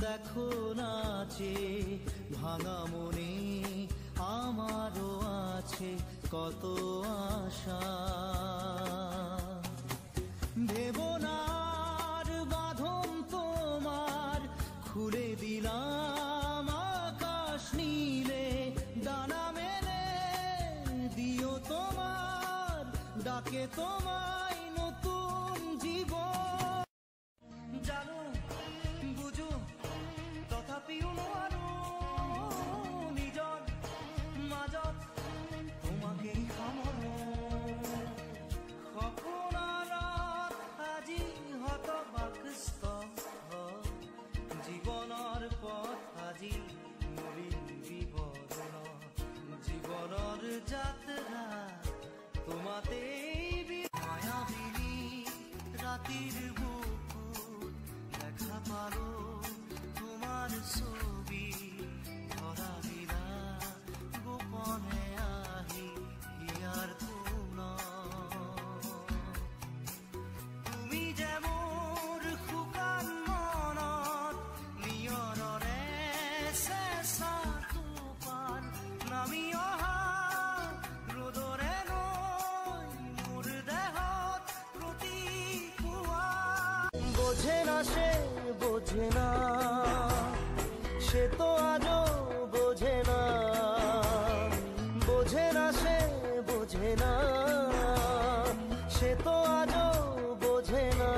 দেখো নাচে ভাঙা মনে আমারও আছে কত আশা। ভেবনার বাঁধন তোমার খুলে দিলাম আকাশ নীলে, ডানা মেলে দিও তোমার ডাকে তোমায় নতুন জীবন। জানো বুঝো তথাপিও নোৱাৰো নিজৰ মাজত তোমাকেই সামৰো। সপোনত আজি হতবাকস্থ জীৱনৰ পথ আজি নবীন বিৱৰণ। জীৱনৰ যাত্ৰা তোমাতেই মায়াবিনী ৰাতিৰ বুকুত দেখা পালো তোমার ছবি। ধরা দিলা গোপনে আহি হিয়ার কোন তুমি যে মোর শুকান মনত নিয়ৰৰে চেঁচা টোপাল নামি অহা ৰ'দৰে নৈ মোৰ দেহত প্ৰতিপুৱা। বোঝে না সে বোঝে না সে তো আজও বোঝে না, বোঝে না সে বোঝে না সে তো আজও বোঝে না।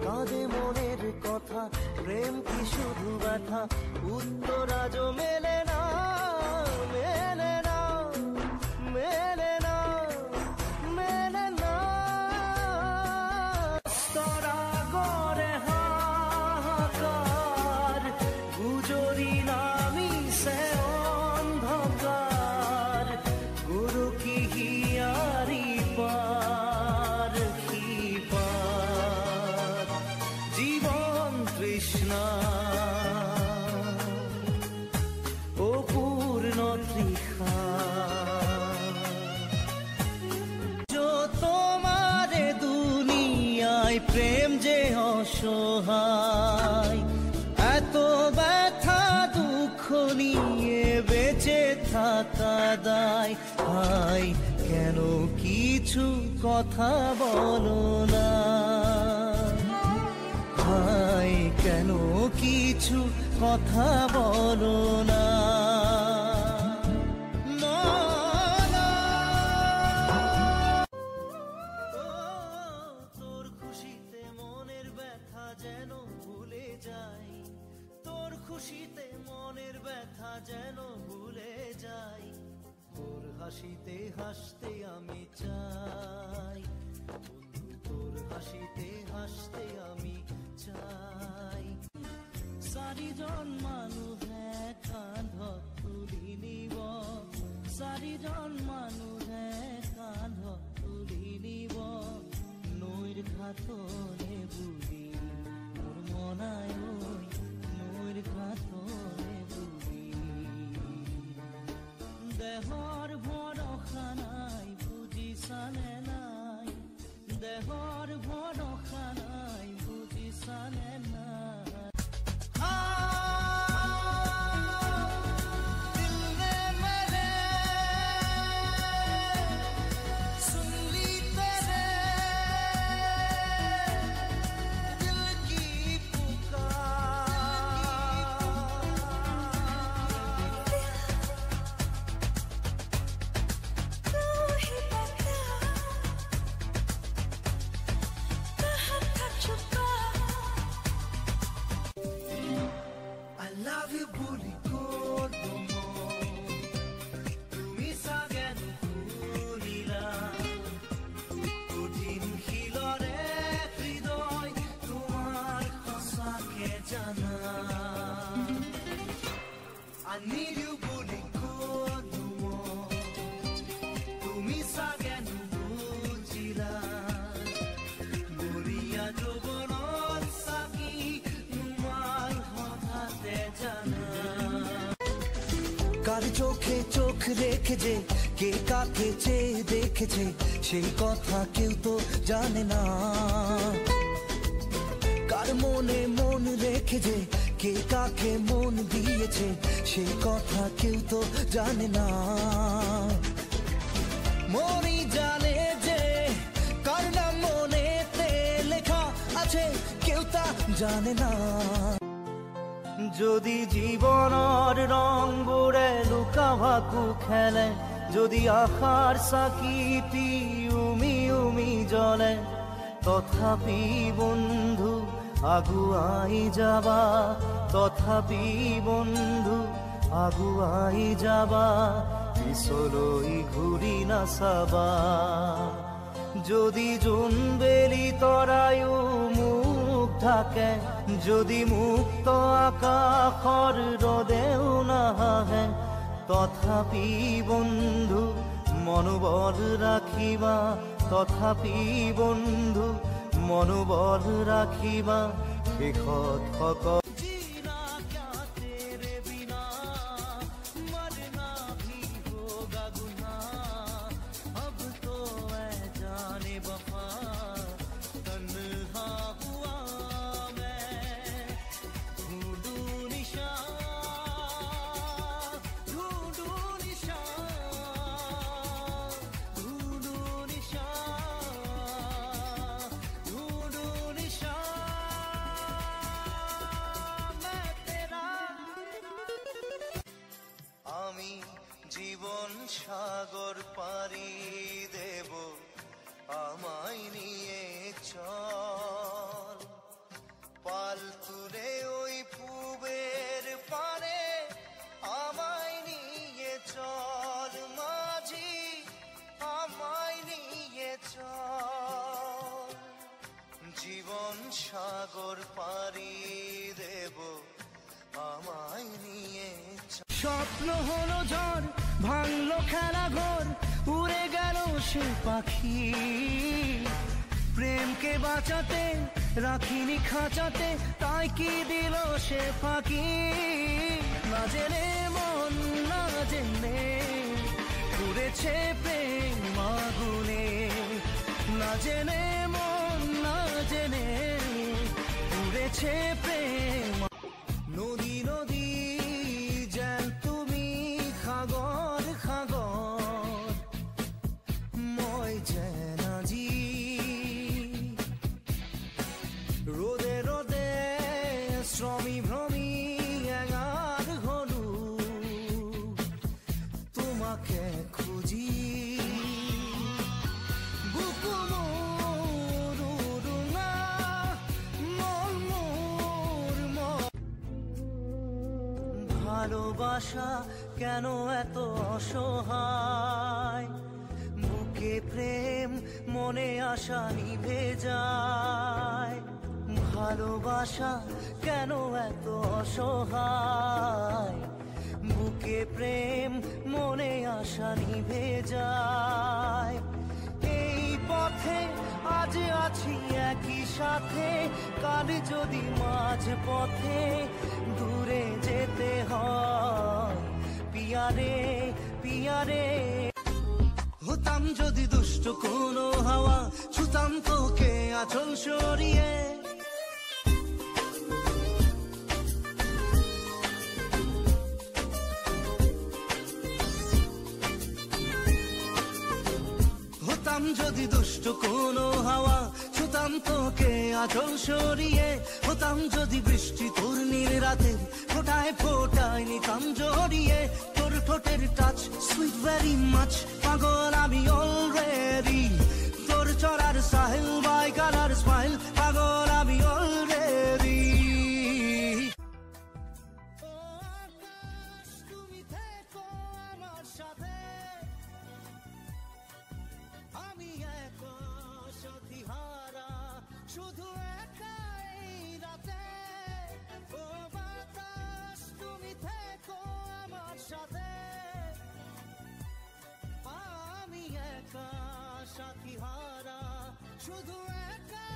কাঁদে মনের কথা প্রেম কি শুধু ব্যথা, উত্তর আজও মেলে না মেলে না মেলে না মেলে না। তরা গড়ে হাহাকার গুজরি নামি সে অন্ধকার, গুরু কি হিয়ারি পার কি পার জীবন তৃষ্ণা ও পূর্ণ তৃষা। তোমারে দুনিয়ায় প্রেম যে অসহায়, এত ব্যথা দুঃখ নিয়ে বেঁচে থাকা দায়। হায় কেন কিছু কথা বলো না, হায় কেন কিছু কথা বলো না। তোর খুশিতে মনের ব্যথা যেন ভুলে যাই, তোর খুশিতে মনের ব্যথা যেন ভুলে যাই। তোর হাসিতে হাসতে আমি চাই বন্ধু, তোর হাসিতে হাসতে আমি চাই। চাৰিজন মানুহে কান্ধত তুলি নিব, চাৰিজন মানুহে কান্ধত তুলি নিব। নৈৰ ঘাটলে বুলি মোৰ মনাই নৈৰ ঘাটলে বুলি। দেহৰ ভৰসা নাই বুজিছানে নাই, দেহৰ ভৰসা নাই বুজিছানে নাই। I need you বুলি কলো তুমি চাগে নুবুজিলা, বৰিয়া যৌৱনত চাকি তোমাৰ হঠাতে জানা। কার চোখে চোখ রেখেছে, কে কাকে চেয়ে দেখেছে, সেই কথা কেউ তো জানে না। কার মনে মন রেখে যে কে কাকে মন দিয়েছে সেই কথা কেউ তো জানে না। মনই জানে যে কার নাম মনেতে লেখা আছে কেউ তা জানে না। যদি জীবনের রং বুড়ে লুকা ভাকু খেলে, যদি আশার চাকিটি উমি উমি জ্বলে, তথাপি বন্ধু আগুৱাই যাবা, তথাপি বন্ধু আগুৱাই যাবা, পিছলৈ ঘূৰি নাচাবা। যদি জোনবেলি তৰায়ো মুখ ঢাকে, যদি মুক্ত আকাশৰ ৰদেও নাহে, তথাপি বন্ধু মনোবল ৰাখিবা, তথাপি বন্ধু মনোবল ৰাখিবা। শেষত সকল জীবন সাগর পাড়ি দেব, আমায় নিয়ে চল, পাল তুলে ওই পূবের পারে আমায় নিয়ে চল, মাঝি আমায় নিয়ে চল। জীবন সাগর পাড়ি দেব, আমায় নিয়ে চল। স্বপ্ন হলো ঝড়, ভাঙলো খেলা ঘর, উড়ে গেল সে পাখি। প্রেমকে বাঁচাতে রাখিনি খাঁচাতে, তাই কি দিল সে ফাঁকি। না জেনে মন না জেনে উড়েছে প্রেম আগুনে, না জেনে মন না জেনে উড়েছে প্রেম। নদী নদী যেন তুমি খাগর খাগর, মই যেন আজি রোদে রোদে শ্রমী ভ্রমী এগার হলু, তোমাকে খুঁজি। বুকু মোরুনা মন মোর মন। ভালোবাসা কেন এত অসহায়, বুকে প্রেম মনে আশা নিভে যায়। ভালোবাসা কেন এত অসহায়, বুকে প্রেম মনে আশা নিভে যায়। এই পথে আজ আছি একই সাথে, কাল যদি মাঝ পথে দূরে যেতে হয়, পিয়ারে পিয়ারে। হতাম যদি দুষ্ট কোনো হাওয়া, ছুতাম তোকে আঁচল সরিয়ে। হতাম যদি দুষ্ট কোনো হাওয়া, ছুতাম তোকে আঁচল সরিয়ে। হতাম যদি বৃষ্টি তোর নীল রাতের ফোটায় ফোটায় নিতাম জড়িয়ে। তোর ঠোঁটের টাচ সুইট ভেরি মাচ, পাগল আমি অলরেডি। তোর চড়ার সাহেল বাই কালার স্মাইল, পাগল আমি অলরেডি। তুমি থেকো আমার সাথে, আমি এক সাথী হারা শুধু একাই রাতে। ও বাতাস তুমি থেকো আমার সাথে, আমি একা সাথী হারা শুধু একা